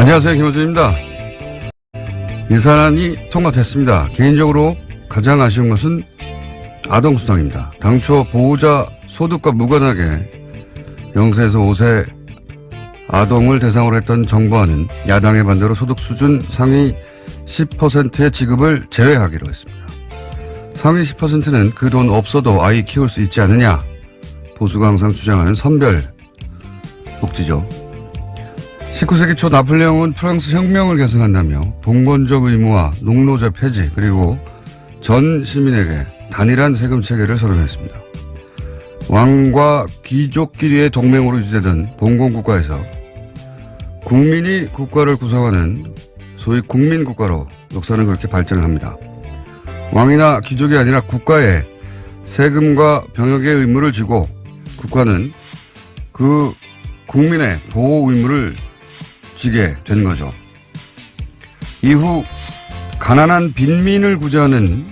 안녕하세요. 김호준입니다. 예산안이 통과됐습니다. 개인적으로 가장 아쉬운 것은 아동수당입니다. 당초 보호자 소득과 무관하게 0세에서 5세 아동을 대상으로 했던 정부안은 야당의 반대로 소득 수준 상위 10%의 지급을 제외하기로 했습니다. 상위 10%는 그 돈 없어도 아이 키울 수 있지 않느냐. 보수가 항상 주장하는 선별 복지죠. 19세기 초 나폴레옹은 프랑스 혁명을 계승한다며 봉건적 의무와 농노제 폐지 그리고 전 시민에게 단일한 세금 체계를 선언했습니다. 왕과 귀족끼리의 동맹으로 유지되던 봉건국가에서 국민이 국가를 구성하는 소위 국민국가로 역사는 그렇게 발전을 합니다. 왕이나 귀족이 아니라 국가에 세금과 병역의 의무를 지고 국가는 그 국민의 보호 의무를 지게 된 거죠. 이후 가난한 빈민을 구제하는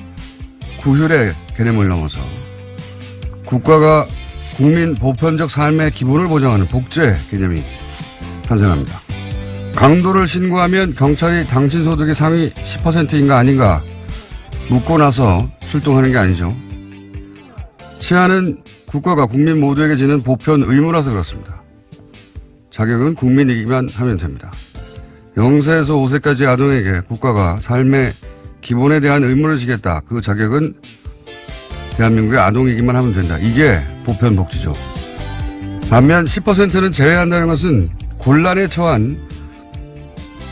구휼의 개념을 넘어서 국가가 국민 보편적 삶의 기본을 보장하는 복제 개념이 탄생합니다. 강도를 신고하면 경찰이 당신 소득의 상위 10%인가 아닌가 묻고 나서 출동하는 게 아니죠. 치안은 국가가 국민 모두에게 지는 보편 의무라서 그렇습니다. 자격은 국민이기만 하면 됩니다. 0세에서 5세까지 아동에게 국가가 삶의 기본에 대한 의무를 지겠다. 그 자격은 대한민국의 아동이기만 하면 된다. 이게 보편 복지죠. 반면 10%는 제외한다는 것은 곤란에 처한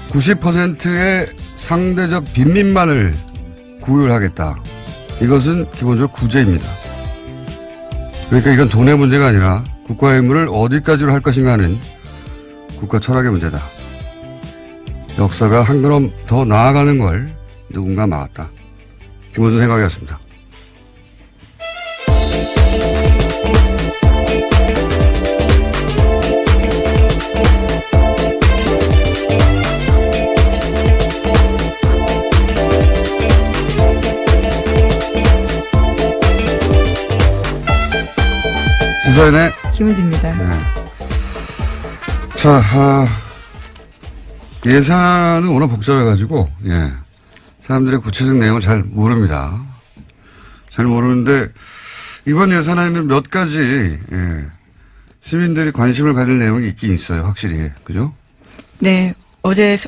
90%의 상대적 빈민만을 구휼하겠다. 이것은 기본적으로 구제입니다. 그러니까 이건 돈의 문제가 아니라 국가의 의무를 어디까지로 할 것인가 하는 국가 철학의 문제다. 역사가 한 걸음 더 나아가는 걸 누군가 막았다. 김호준 생각이었습니다. 김서연의 김은지입니다. 네. 자, 예산은 워낙 복잡해가지고, 예. 사람들의 구체적 내용을 잘 모릅니다. 잘 모르는데, 이번 예산에는 몇 가지, 예. 시민들이 관심을 가질 내용이 있긴 있어요. 확실히. 그죠? 네.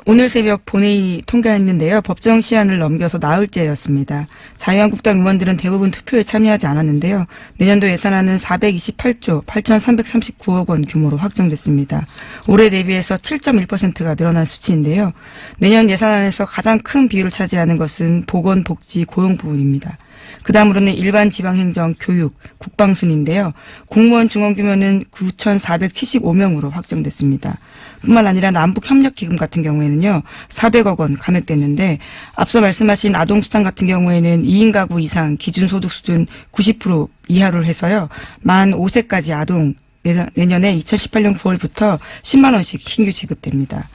오늘 새벽 본회의 통과했는데요. 법정 시한을 넘겨서 나흘째였습니다. 자유한국당 의원들은 대부분 투표에 참여하지 않았는데요. 내년도 예산안은 428조 8,339억 원 규모로 확정됐습니다. 올해 대비해서 7.1%가 늘어난 수치인데요. 내년 예산안에서 가장 큰 비율을 차지하는 것은 보건, 복지, 고용 부분입니다. 그 다음으로는 일반 지방행정, 교육, 국방 순인데요. 공무원 중원 규모는 9,475명으로 확정됐습니다. 뿐만 아니라 남북협력기금 같은 경우에는요. 400억 원 감액됐는데 앞서 말씀하신 아동수당 같은 경우에는 2인 가구 이상 기준소득 수준 90% 이하로 해서요. 만 5세까지 아동 내년에 2018년 9월부터 10만 원씩 신규 지급됩니다.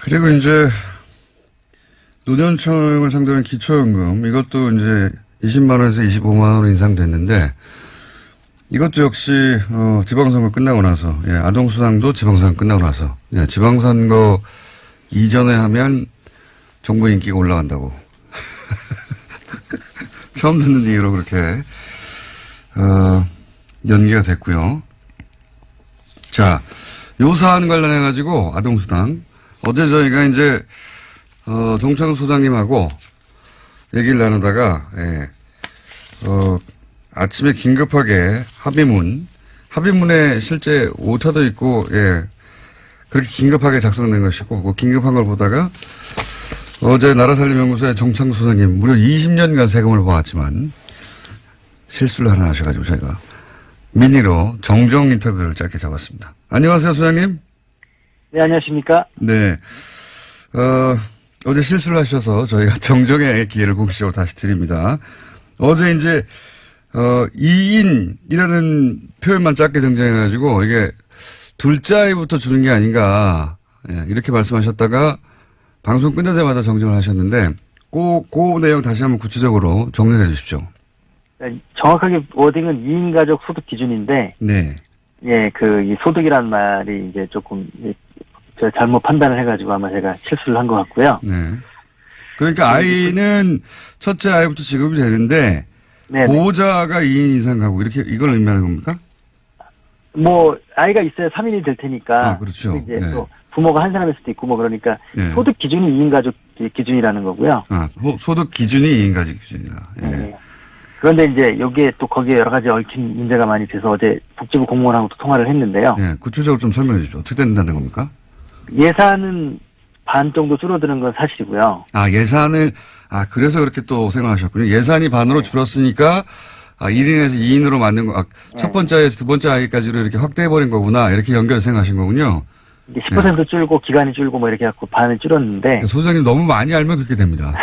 그리고 이제 노년층을 상대로 한 기초연금 이것도 이제 20만 원에서 25만 원으로 인상됐는데 이것도 역시 지방선거 끝나고 나서 예, 아동수당도 지방선거 끝나고 나서 예, 지방선거 이전에 하면 정부 인기가 올라간다고 처음 듣는 얘기로 그렇게 연기가 됐고요. 자, 요 사안 관련해 가지고 아동수당 어제 저희가 이제 동창 소장님하고 얘기를 나누다가, 예, 아침에 긴급하게 합의문에 실제 오타도 있고, 예, 그렇게 긴급하게 작성된 것이고, 그 긴급한 걸 보다가 어제 나라살림연구소의 정창 소장님 무려 20년간 세금을 모았지만 실수를 하나 하셔가지고 저희가 미니로 정정 인터뷰를 짧게 잡았습니다. 안녕하세요, 소장님. 네, 안녕하십니까? 네. 어제 실수를 하셔서 저희가 정정의 기회를 공식적으로 다시 드립니다. 어제 이제, 2인이라는 표현만 짧게 등장해가지고 이게 둘째 아이부터 주는 게 아닌가, 예, 이렇게 말씀하셨다가 방송 끝나자마자 정정을 하셨는데, 그 내용 다시 한번 구체적으로 정리해 주십시오. 네, 정확하게 워딩은 2인 가족 소득 기준인데, 네. 예, 이 소득이란 말이 이제 조금, 저 잘못 판단을 해가지고 아마 제가 실수를 한 것 같고요. 네. 그러니까 아이는 첫째 아이부터 지급이 되는데 네. 보호자가 2인 이상 가고 이렇게 이걸 의미하는 겁니까? 뭐 아이가 있어야 3인이 될 테니까. 아, 그렇죠. 이제 네. 또 부모가 한 사람일 수도 있고 뭐 그러니까 네. 소득 기준이 2인 가족 기준이라는 거고요. 아, 소득 기준이 2인 가족 기준이다. 예. 네. 그런데 이제 여기에 또 거기에 여러 가지 얽힌 문제가 많이 돼서 어제 복지부 공무원하고도 통화를 했는데요. 예. 구체적으로 좀 설명해 주죠. 어떻게 된다는 겁니까? 예산은 반 정도 줄어드는 건 사실이고요. 아, 예산을, 그래서 그렇게 또 생각하셨군요. 예산이 반으로 줄었으니까, 1인에서 2인으로 만든 거, 첫 번째에서 두 번째 아이까지로 이렇게 확대해버린 거구나. 이렇게 연결 생각하신 거군요. 이게 10% 줄고 기간이 줄고 뭐 이렇게 갖고 반을 줄었는데. 소장님 너무 많이 알면 그렇게 됩니다.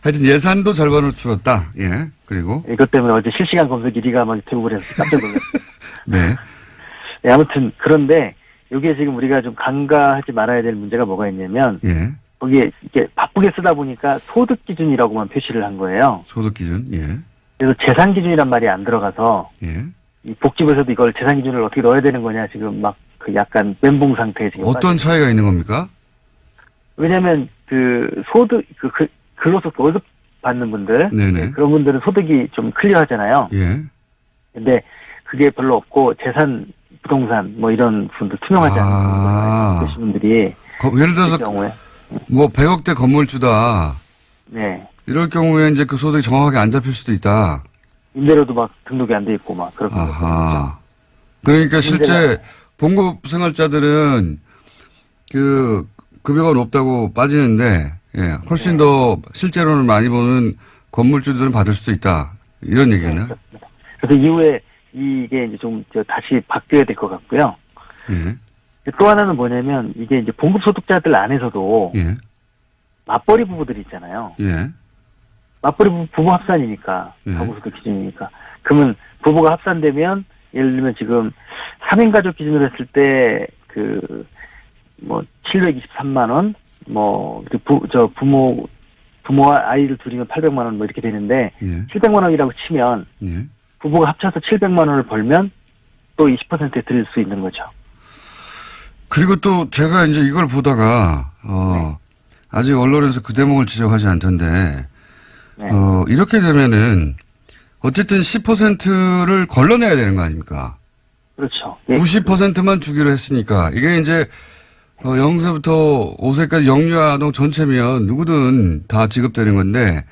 하여튼 예산도 절반으로 줄었다. 예. 그리고. 이것 때문에 어제 실시간 검색 1위가 막 되고 그래서 깜짝 놀랐어요. 네. 네, 아무튼 그런데 여기에 지금 우리가 좀 간과하지 말아야 될 문제가 뭐가 있냐면 예. 거기에 이렇게 바쁘게 쓰다 보니까 소득 기준이라고만 표시를 한 거예요. 소득 기준. 예. 그래서 재산 기준이란 말이 안 들어가서 예. 이 복지부에서도 이걸 재산 기준을 어떻게 넣어야 되는 거냐 지금 막 그 약간 멘붕 상태에 지금 어떤 차이가 있는 겁니까? 왜냐하면 그 소득 그 근로소득 월급 받는 분들 네네. 네, 그런 분들은 소득이 좀 클리어하잖아요. 예. 근데 그게 별로 없고 재산 부동산 뭐 이런 분들 투명하지 않은 그런 분들이 예를 들어서 경우에 뭐 100억대 건물주다. 네 이럴 경우에 이제 그 소득이 정확하게 안 잡힐 수도 있다. 임대료도 막 등록이 안 돼 있고 막 그렇게 아하. 그러니까 실제 봉급 생활자들은 그 급여가 높다고 빠지는데 예, 훨씬 더 실제로는 많이 버는 건물주들은 받을 수도 있다. 이런 얘기겠네요. 네, 그래서 이후에 이게 이제 좀 다시 바뀌어야 될 것 같고요. 예. 또 하나는 뭐냐면 이게 이제 봉급 소득자들 안에서도 예. 맞벌이 부부들이 있잖아요. 예. 맞벌이 부부 합산이니까 예. 가구소득 기준이니까 그러면 부부가 합산되면 예를 들면 지금 3인 가족 기준으로 했을 때 그 뭐 723만 원 뭐 부모와 아이를 둘이면 800만 원 뭐 이렇게 되는데 예. 700만 원이라고 치면 예. 부부가 합쳐서 700만 원을 벌면 또 20%에 드릴 수 있는 거죠. 그리고 또 제가 이제 이걸 보다가 아직 언론에서 그 대목을 지적하지 않던데 네. 이렇게 되면은 어쨌든 10%를 걸러내야 되는 거 아닙니까? 그렇죠. 예. 90%만 주기로 했으니까 이게 이제 0세부터 5세까지 영유아동 전체면 누구든 다 지급되는 건데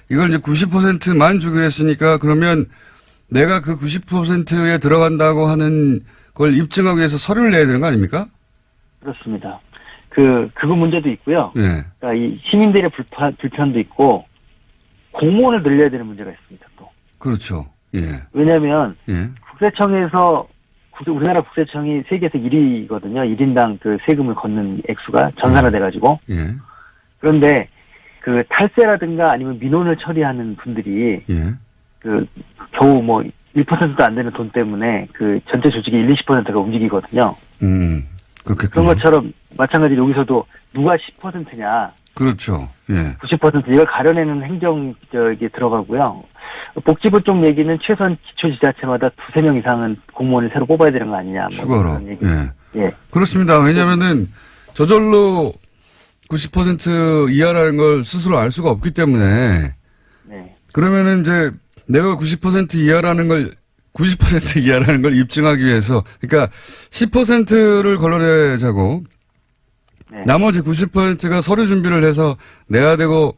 이걸 이제 90%만 주기로 했으니까 그러면 내가 그 90%에 들어간다고 하는 걸 입증하기 위해서 서류를 내야 되는 거 아닙니까? 그렇습니다. 그거 문제도 있고요. 예. 그러니까 이 시민들의 불편도 있고 공무원을 늘려야 되는 문제가 있습니다. 또. 그렇죠. 예. 왜냐하면 예. 국세청에서 우리나라 국세청이 세계에서 1위거든요. 1인당 그 세금을 걷는 액수가 전산화돼가지고. 예. 그런데 그 탈세라든가 아니면 민원을 처리하는 분들이 예. 그 겨우 뭐 1%도 안 되는 돈 때문에 그 전체 조직의 20%가 움직이거든요. 그렇겠군요. 그런 것처럼 마찬가지로 여기서도 누가 10%냐, 그렇죠. 예. 90% 이걸 가려내는 행정 저기 들어가고요. 복지부 쪽 얘기는 최소한 기초지자체마다 2-3명 이상은 공무원을 새로 뽑아야 되는 거 아니냐. 뭐 추가로. 그런 얘기. 예. 예. 그렇습니다. 왜냐면은 저절로 90% 이하라는 걸 스스로 알 수가 없기 때문에 네. 그러면은 이제 내가 90% 이하라는 걸 90% 이하라는 걸 입증하기 위해서 그러니까 10%를 걸러내자고 네. 나머지 90%가 서류 준비를 해서 내야 되고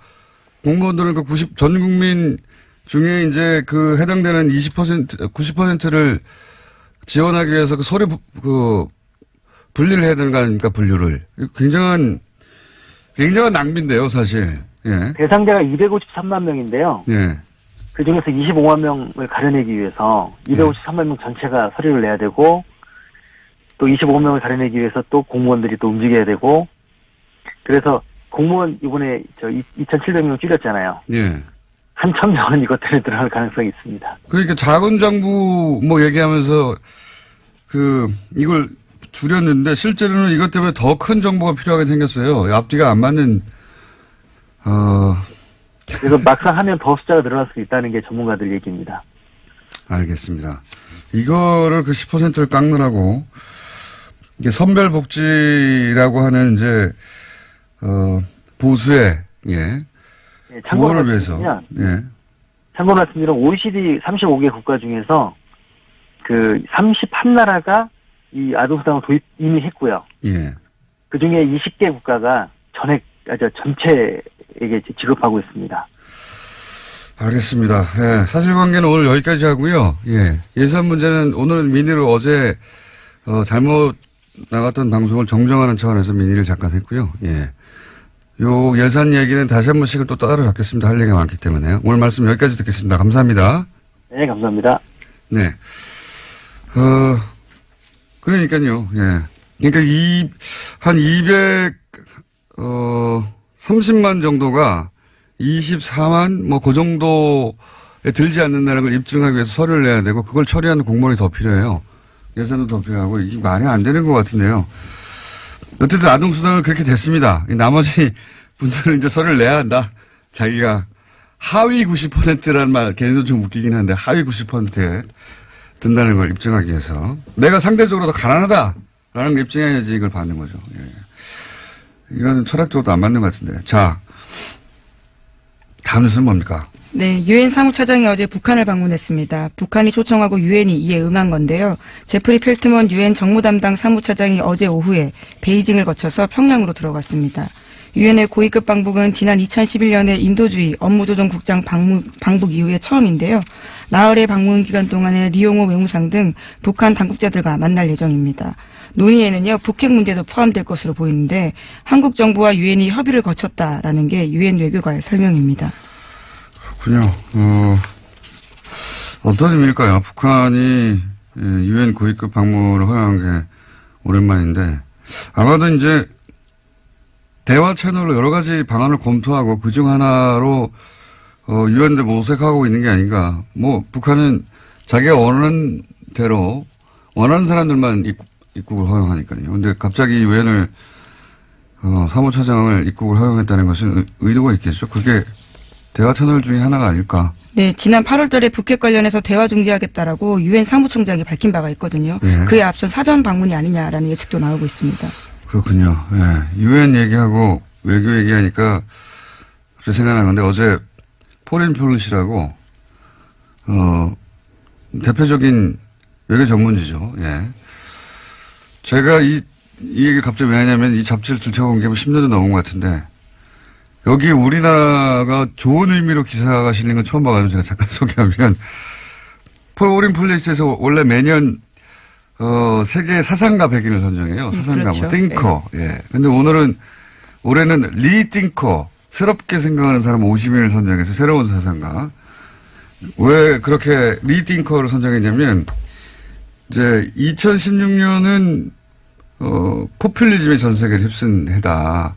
공무원들은 그 전 국민 중에 이제 그 해당되는 90%를 지원하기 위해서 그 서류 분리를 해야 되는 거 아닙니까? 분류를. 굉장한 낭비인데요, 사실. 예. 대상자가 253만 명인데요. 예. 그 중에서 25만 명을 가려내기 위해서 253만 명 전체가 서류를 내야 되고 또 25명을 가려내기 위해서 또 공무원들이 또 움직여야 되고 그래서 공무원 이번에 2,700명 줄였잖아요. 예. 한 1,000명은 이것 때문에 들어갈 가능성이 있습니다. 그러니까 자본장부 뭐 얘기하면서 이걸 줄였는데 실제로는 이것 때문에 더 큰 정보가 필요하게 생겼어요. 앞뒤가 안 맞는 그래서 막상 하면 더 숫자가 늘어날 수 있다는 게 전문가들 얘기입니다. 알겠습니다. 이거를 그 10%를 깎느라고 이게 선별복지라고 하는 이제, 보수의, 예. 예, 참고로 구호를 위해서. 말씀드리면, 예. 참고로 말씀드리면 OECD 35개 국가 중에서 그 31나라가 이 아동수당을 도입 이미 했고요. 예. 그 중에 20개 국가가 전체에게 지급하고 있습니다. 알겠습니다. 예. 사실관계는 오늘 여기까지 하고요. 예. 예산 문제는 오늘 민의로 어제, 잘못 나갔던 방송을 정정하는 차원에서 민의를 잠깐 했고요. 예. 요 예산 얘기는 다시 한 번씩은 또 따로 잡겠습니다. 할 얘기가 많기 때문에요. 오늘 말씀 여기까지 듣겠습니다. 감사합니다. 네, 감사합니다. 네. 그러니까요. 예. 그러니까 한 30만 정도가 24만 뭐 그 정도에 들지 않는다는 걸 입증하기 위해서 서류를 내야 되고 그걸 처리하는 공무원이 더 필요해요. 예산도 더 필요하고 이게 말이 안 되는 것 같은데요. 어쨌든 아동수당은 그렇게 됐습니다. 나머지 분들은 이제 서류를 내야 한다. 자기가 하위 90%라는 말 걔네도 좀 웃기긴 한데 하위 90%에 든다는 걸 입증하기 위해서 내가 상대적으로 더 가난하다라는 걸 입증해야지 이걸 받는 거죠. 예. 이건 철학적으로도 안 맞는 것 같은데. 자, 다음 뉴스는 뭡니까? 네, 유엔 사무차장이 어제 북한을 방문했습니다. 북한이 초청하고 유엔이 이에 응한 건데요. 제프리 펠트먼 유엔 정무 담당 사무차장이 어제 오후에 베이징을 거쳐서 평양으로 들어갔습니다. 유엔의 고위급 방북은 지난 2011년에 인도주의 업무조정국장 방북 이후에 처음인데요. 나흘의 방문 기간 동안에 리용호 외무상 등 북한 당국자들과 만날 예정입니다. 논의에는요, 북핵 문제도 포함될 것으로 보이는데 한국 정부와 유엔이 협의를 거쳤다라는 게 유엔 외교관의 설명입니다. 그렇군요. 어떤 의미일까요? 북한이 유엔 고위급 방문을 허용한 게 오랜만인데 아마도 이제 대화 채널로 여러 가지 방안을 검토하고 그중 하나로 유엔대 모색하고 있는 게 아닌가. 뭐 북한은 자기가 원하는 대로 원하는 사람들만 입국을 허용하니까요. 근데 갑자기 유엔을 사무처장을 입국을 허용했다는 것은 의도가 있겠죠. 그게 대화 채널 중에 하나가 아닐까. 네, 지난 8월 달에 북핵 관련해서 대화 중지하겠다라고 유엔 사무총장이 밝힌 바가 있거든요. 예. 그에 앞선 사전 방문이 아니냐라는 예측도 나오고 있습니다. 그렇군요. 예. 유엔 얘기하고 외교 얘기하니까 그렇게 생각난 건데 어제 포린 폴리시라고 대표적인 외교 전문지죠. 예. 제가 이 얘기 갑자기 왜 하냐면 이 잡지를 들춰본 게 10년도 넘은 것 같은데 여기 우리나라가 좋은 의미로 기사가 실린 건 처음 봐가지고 제가 잠깐 소개하면 포린 폴리시에서 원래 매년 세계 사상가 100인을 선정해요. 사상가, 그렇죠. 뭐, 띵커. 네. 예. 근데 올해는 리띵커. 새롭게 생각하는 사람 50인을 선정해서 새로운 사상가. 왜 그렇게 리띵커를 선정했냐면, 이제 2016년은, 포퓰리즘이 전 세계를 휩쓴 해다.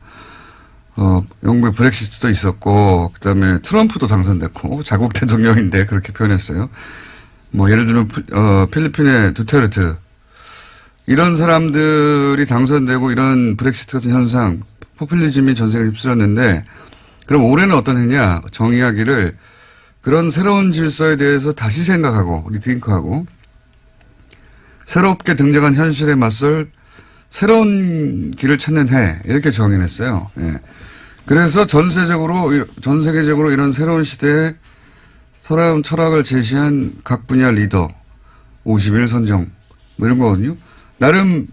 영국의 브렉시트도 있었고, 그 다음에 트럼프도 당선됐고, 자국 대통령인데 그렇게 표현했어요. 뭐, 예를 들면, 필리핀의 두테르트. 이런 사람들이 당선되고 이런 브렉시트 같은 현상, 포퓰리즘이 전 세계를 휩쓸었는데, 그럼 올해는 어떤 해냐? 정의하기를 그런 새로운 질서에 대해서 다시 생각하고, 리팅크하고, 새롭게 등장한 현실에 맞설 새로운 길을 찾는 해, 이렇게 정의했어요. 예. 그래서 전 세계적으로 이런 새로운 시대에 새로운 철학을 제시한 각 분야 리더, 50일 선정, 뭐 이런 거거든요. 나름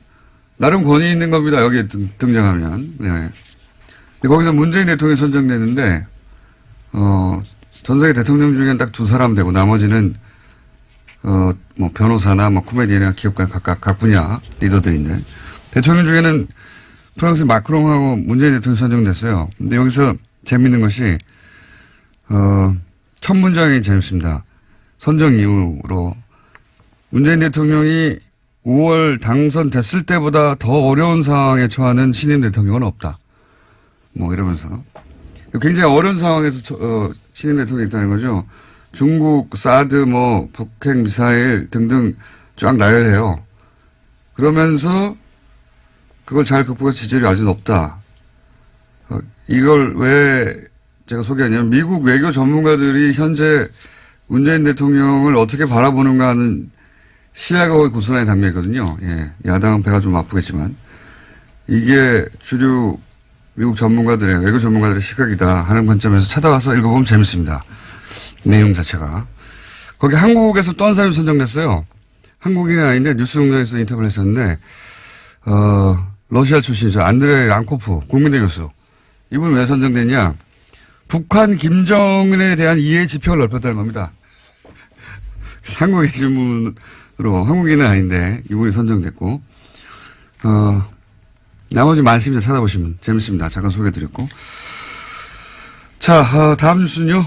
권위 있는 겁니다. 여기에 등장하면. 네. 근데 거기서 문재인 대통령이 선정됐는데, 전 세계 대통령 중엔 딱 2사람 되고, 나머지는, 뭐, 변호사나, 뭐, 코미디언이나 기업가 각 분야 리더들인데, 대통령 중에는 프랑스 마크롱하고 문재인 대통령이 선정됐어요. 근데 여기서 재밌는 것이, 첫 문장이 재밌습니다. 선정 이후로, 문재인 대통령이 5월 당선됐을 때보다 더 어려운 상황에 처하는 신임 대통령은 없다. 뭐 이러면서. 굉장히 어려운 상황에서 신임 대통령이 있다는 거죠. 중국, 사드, 뭐 북핵 미사일 등등 쫙 나열해요. 그러면서 그걸 잘 극복할 지지율이 아주 높다. 이걸 왜 제가 소개하냐면 미국 외교 전문가들이 현재 문재인 대통령을 어떻게 바라보는가 하는 시야가 거의 고스란히 담겨있거든요. 예. 야당은 배가 좀 아프겠지만. 이게 주류 미국 전문가들의, 외교 전문가들의 시각이다 하는 관점에서 찾아가서 읽어보면 재밌습니다. 내용 자체가. 거기 한국에서 또 한 사람이 선정됐어요. 한국인은 아닌데 뉴스공장에서 인터뷰를 했었는데, 러시아 출신이죠. 안드레이 랑코프 국민대 교수. 이분 왜 선정됐냐? 북한 김정은에 대한 이해 지평을 넓혔다는 겁니다. 한국에 계신 분으로, 한국인은 아닌데 이분이 선정됐고, 나머지 많습니다. 찾아보시면 재밌습니다. 잠깐 소개해드렸고. 자, 다음 뉴스는요.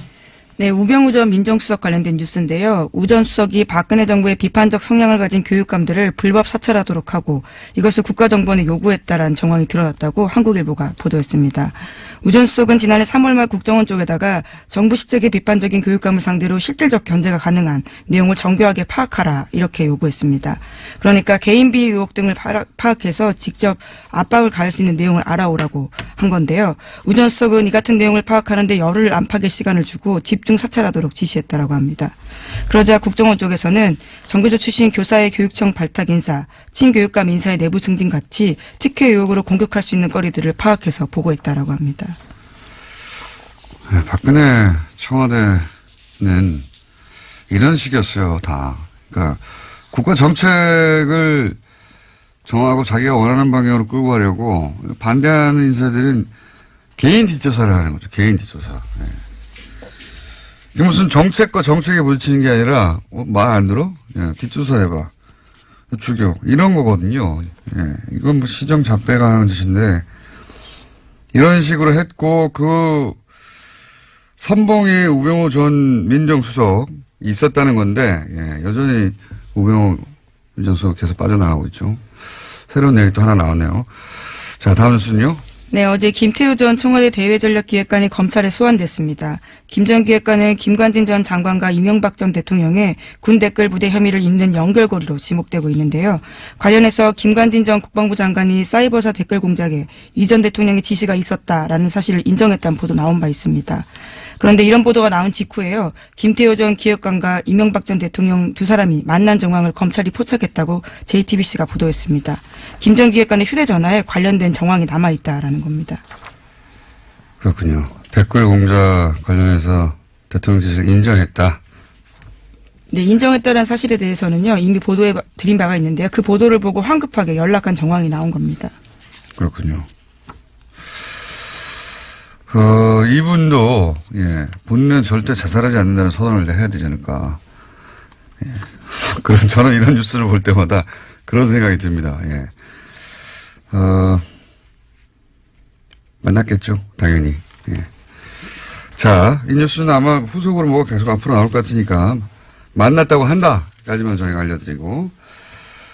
네, 우병우 전 민정수석 관련된 뉴스인데요. 우 전 수석이 박근혜 정부의 비판적 성향을 가진 교육감들을 불법 사찰하도록 하고 이것을 국가정보원에 요구했다라는 정황이 드러났다고 한국일보가 보도했습니다. 우 전 수석은 지난해 3월 말 국정원 쪽에다가 정부 시책의 비판적인 교육감을 상대로 실질적 견제가 가능한 내용을 정교하게 파악하라 이렇게 요구했습니다. 그러니까 개인 비위 의혹 등을 파악해서 직접 압박을 가할 수 있는 내용을 알아오라고 한 건데요. 우 전 수석은 이 같은 내용을 파악하는데 열흘 안팎의 시간을 주고 집중 사찰하도록 지시했다라고 합니다. 그러자 국정원 쪽에서는 정교조 출신 교사의 교육청 발탁 인사, 친교육감 인사의 내부 승진 같이 특혜 의혹으로 공격할 수 있는 거리들을 파악해서 보고했다라고 합니다. 네, 박근혜 청와대는 이런 식이었어요, 다. 그러니까 국가 정책을 정하고 자기가 원하는 방향으로 끌고 가려고 반대하는 인사들은 개인 뒷조사를 하는 거죠. 개인 뒷조사. 네. 이게 무슨 정책과 정책에 부딪히는 게 아니라 말 안 들어? 예, 뒷조사해봐. 죽여. 이런 거거든요. 예, 이건 뭐 시정 잡배가 하는 짓인데 이런 식으로 했고 그 선봉에 우병우 전 민정수석 있었다는 건데 예, 여전히 우병우 민정수석 계속 빠져나가고 있죠. 새로운 내용이 또 하나 나왔네요. 자, 다음 뉴스는요. 네, 어제 김태우 전 청와대 대외전략기획관이 검찰에 소환됐습니다. 김 전 기획관은 김관진 전 장관과 이명박 전 대통령의 군 댓글 부대 혐의를 잇는 연결고리로 지목되고 있는데요. 관련해서 김관진 전 국방부 장관이 사이버사 댓글 공작에 이 전 대통령의 지시가 있었다라는 사실을 인정했다는 보도 나온 바 있습니다. 그런데 이런 보도가 나온 직후에요. 김태우 전 기획관과 이명박 전 대통령 두 사람이 만난 정황을 검찰이 포착했다고 JTBC가 보도했습니다. 김 전 기획관의 휴대전화에 관련된 정황이 남아있다라는 겁니다. 그렇군요. 댓글 공작 관련해서 대통령 지시를 인정했다. 네, 인정했다는 사실에 대해서는요. 이미 보도해 드린 바가 있는데요. 그 보도를 보고 황급하게 연락한 정황이 나온 겁니다. 그렇군요. 이분도, 예, 본인은 절대 자살하지 않는다는 선언을 해야 되지 않을까. 예. 저는 이런 뉴스를 볼 때마다 그런 생각이 듭니다. 예. 만났겠죠. 당연히. 예. 자, 이 뉴스는 아마 후속으로 뭐가 계속 앞으로 나올 것 같으니까 만났다고 한다까지만 저희가 알려드리고.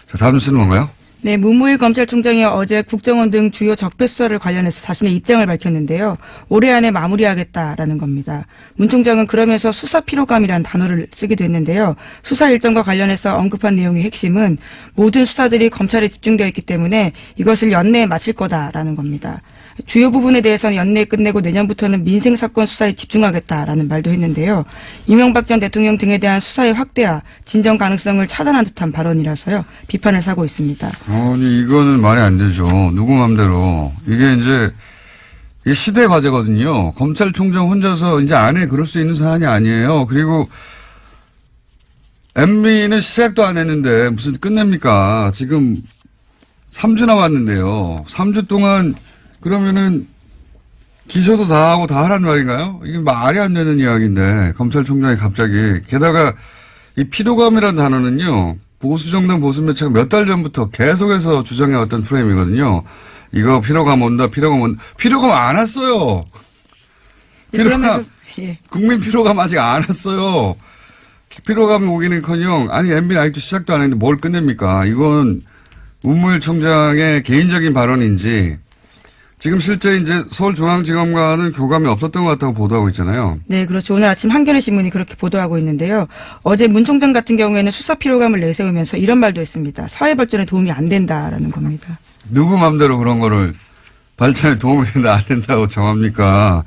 자, 다음 뉴스는 뭔가요? 네, 문무일 검찰총장이 어제 국정원 등 주요 적폐 수사를 관련해서 자신의 입장을 밝혔는데요. 올해 안에 마무리하겠다라는 겁니다. 문 총장은 그러면서 수사 피로감이라는 단어를 쓰기도 했는데요. 수사 일정과 관련해서 언급한 내용의 핵심은 모든 수사들이 검찰에 집중되어 있기 때문에 이것을 연내에 마칠 거다라는 겁니다. 주요 부분에 대해서는 연내에 끝내고 내년부터는 민생사건 수사에 집중하겠다라는 말도 했는데요. 이명박 전 대통령 등에 대한 수사의 확대와 진정 가능성을 차단한 듯한 발언이라서요. 비판을 사고 있습니다. 아니, 이거는 말이 안 되죠. 누구 맘대로. 이게 이제 시대 과제거든요. 검찰총장 혼자서 이제 안에 그럴 수 있는 사안이 아니에요. 그리고 MB는 시작도 안 했는데 무슨 끝냅니까? 지금 3주 남았는데요. 3주 동안 그러면은 기소도 다 하고 다 하란 말인가요? 이게 말이 안 되는 이야기인데 검찰총장이 갑자기 게다가 이 피로감이라는 단어는요. 보수정당 보수매체가 몇 달 전부터 계속해서 주장해왔던 프레임이거든요. 이거 피로감 온다. 피로감 안 왔어요. 피로감, 예. 국민 피로감 아직 안 왔어요. 피로감이 오기는커녕 아니 MB는 아직도 시작도 안 했는데 뭘 끝냅니까? 이건 문무일 총장의 개인적인 발언인지 지금 실제 이제 서울중앙지검과는 교감이 없었던 것 같다고 보도하고 있잖아요. 네, 그렇죠. 오늘 아침 한겨레 신문이 그렇게 보도하고 있는데요. 어제 문 총장 같은 경우에는 수사 피로감을 내세우면서 이런 말도 했습니다. 사회 발전에 도움이 안 된다라는 겁니다. 누구 맘대로 그런 거를 발전에 도움이 된다 안 된다고 정합니까?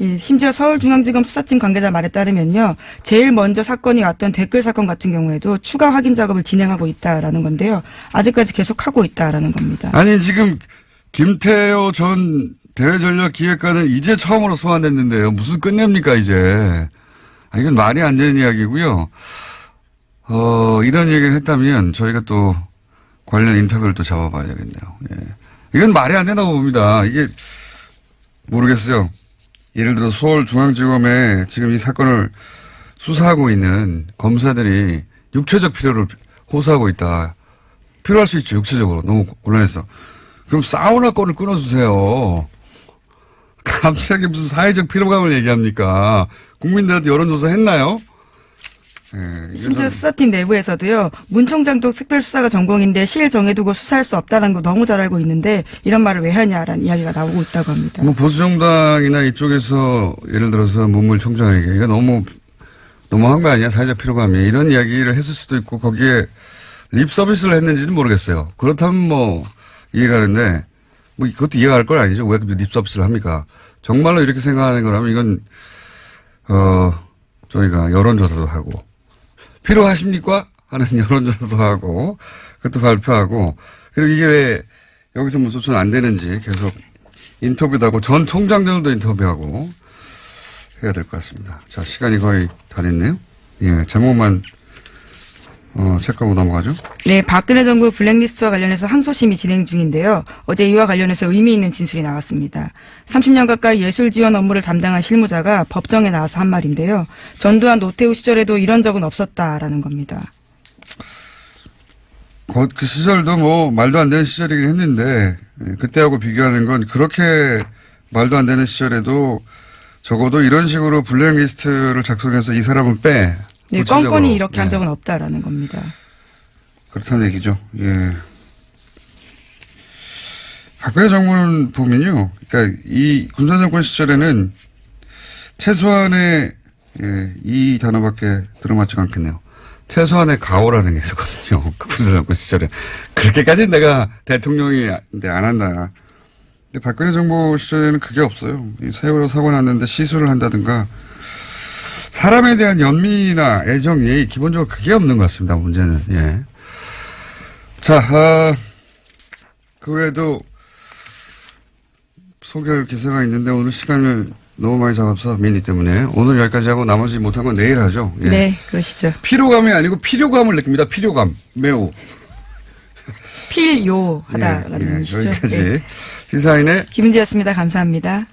예, 심지어 서울중앙지검 수사팀 관계자 말에 따르면요. 제일 먼저 사건이 왔던 댓글 사건 같은 경우에도 추가 확인 작업을 진행하고 있다라는 건데요. 아직까지 계속 하고 있다라는 겁니다. 아니 지금 김태호 전 대외전략기획관은 이제 처음으로 소환됐는데요. 무슨 끝냅니까 이제. 이건 말이 안 되는 이야기고요. 이런 얘기를 했다면 저희가 또 관련 인터뷰를 또 잡아봐야 되겠네요. 예. 이건 말이 안 된다고 봅니다. 이게 모르겠어요. 예를 들어 서울중앙지검에 지금 이 사건을 수사하고 있는 검사들이 육체적 필요를 호소하고 있다. 필요할 수 있죠. 육체적으로. 너무 곤란해서. 그럼 사우나 건을 끊어주세요. 갑자기 무슨 사회적 피로감을 얘기합니까? 국민들한테 여론조사 했나요? 네, 심지어 수사팀 내부에서도요. 문 총장도 특별수사가 전공인데 시일 정해두고 수사할 수 없다는 거 너무 잘 알고 있는데 이런 말을 왜 하냐라는 이야기가 나오고 있다고 합니다. 뭐 보수정당이나 이쪽에서 예를 들어서 문물 총장에게 이거 너무한 거 아니야? 사회적 피로감이. 이런 이야기를 했을 수도 있고 거기에 립 서비스를 했는지는 모르겠어요. 그렇다면 뭐 이해가는데 뭐 그것도 이해가 갈 건 아니죠. 왜 립 서비스를 합니까? 정말로 이렇게 생각하는 거라면 이건 저희가 여론조사도 하고 필요하십니까? 하는 여론조사도 하고 그것도 발표하고 그리고 이게 왜 여기서 뭐 조천 안 되는지 계속 인터뷰도 하고 전 총장들도 인터뷰하고 해야 될 것 같습니다. 자, 시간이 거의 다 됐네요. 예, 제목만 체크하고 넘어가죠. 네, 박근혜 정부 블랙리스트와 관련해서 항소심이 진행 중인데요. 어제 이와 관련해서 의미 있는 진술이 나왔습니다. 30년 가까이 예술 지원 업무를 담당한 실무자가 법정에 나와서 한 말인데요. 전두환 노태우 시절에도 이런 적은 없었다라는 겁니다. 그 시절도 뭐 말도 안 되는 시절이긴 했는데 그때하고 비교하는 건 그렇게 말도 안 되는 시절에도 적어도 이런 식으로 블랙리스트를 작성해서 이 사람은 빼. 네, 껌껌이 이렇게 한 적은 없다라는 겁니다. 그렇다는 얘기죠. 예. 박근혜 정부는 보면요. 그러니까 이 군사정권 시절에는 최소한의 이 단어밖에 들어맞지가 않겠네요. 최소한의 가오라는 게 있었거든요. 그 군사정권 시절에. 그렇게까지는 내가 대통령이 안 한다. 근데 박근혜 정부 시절에는 그게 없어요. 세월호 사고 났는데 시술을 한다든가 사람에 대한 연민이나 애정, 예의, 기본적으로 그게 없는 것 같습니다, 문제는. 예. 자, 그 외에도 소개할 기사가 있는데 오늘 시간을 너무 많이 잡아서 미니 때문에 오늘 여기까지 하고 나머지 못한 건 내일 하죠. 예. 네, 그러시죠. 피로감이 아니고 필요감을 느낍니다, 필요감. 매우. 필요하다라는 뜻이죠. 여기까지. 네. 시사인의 김은지였습니다. 감사합니다.